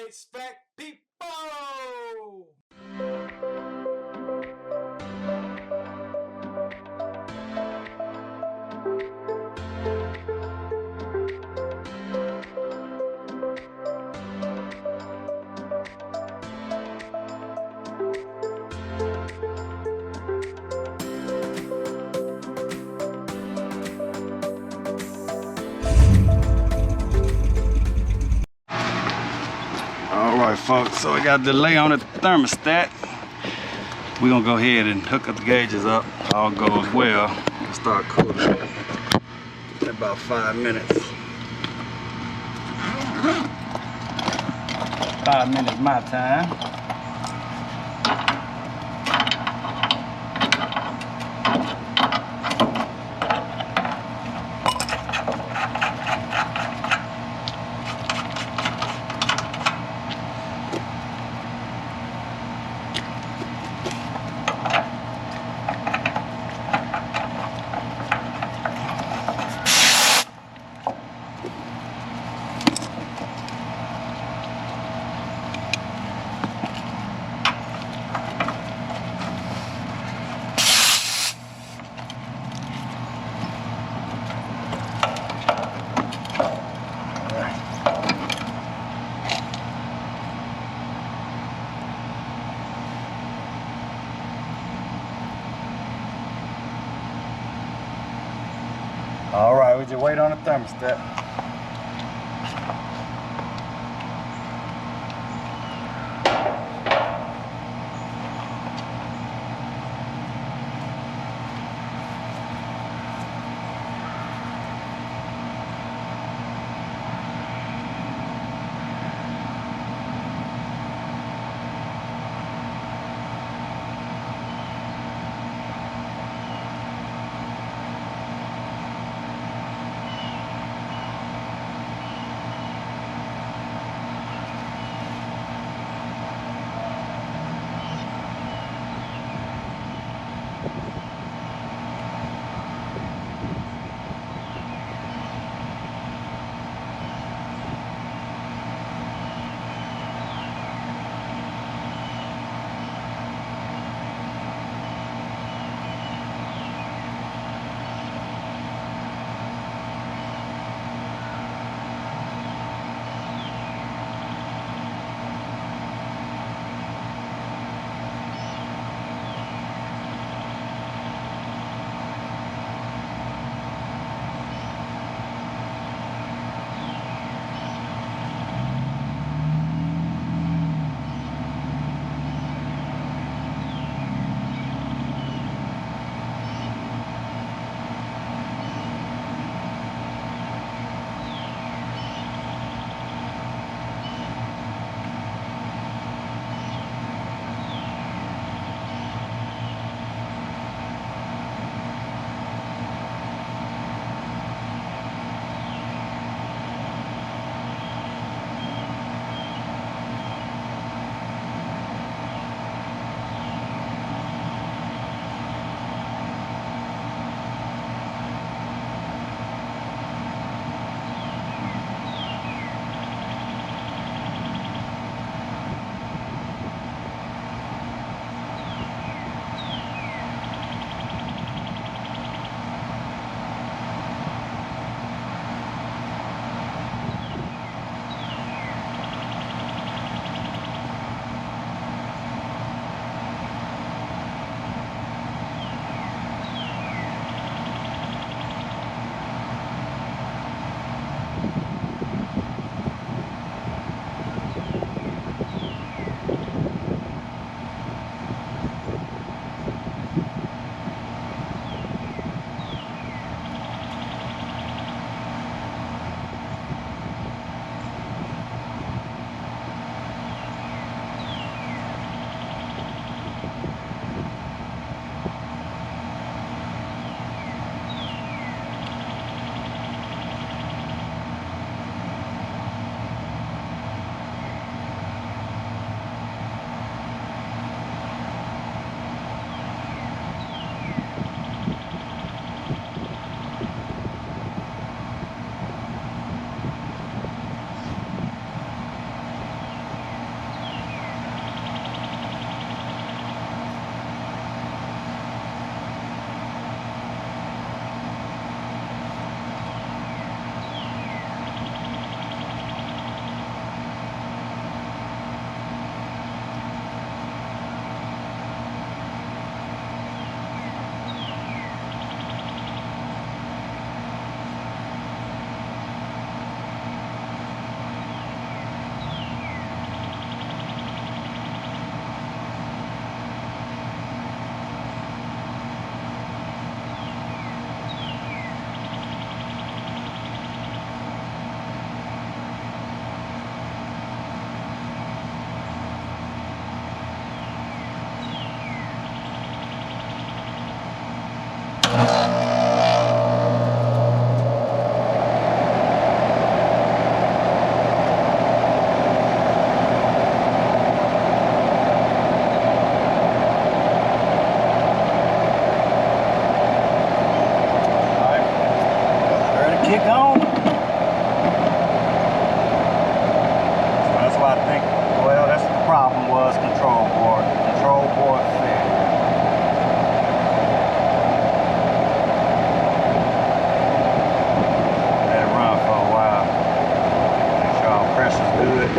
HVAC people! Alright folks, so we got a delay on the thermostat. We're gonna go ahead and hook up the gauges up. All goes well. It'll start cooling in about 5 minutes. 5 minutes my time. All right, we just wait on the thermostat. I think, well, that's the problem was control board. Control board failure. Let it run for a while. Make sure our pressure's good.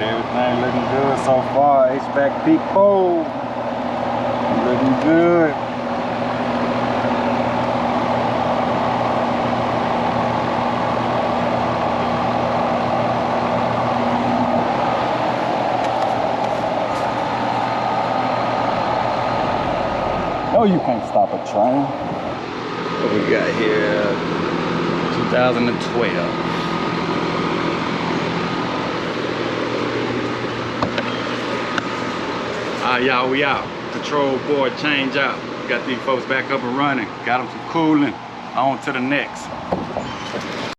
Everything looking good so far. HVAC peak pole looking good. No, you can't stop a train. What we got here? 2012. Y'all, we out. Control board change out. Got these folks back up and running. Got them some cooling. On to the next.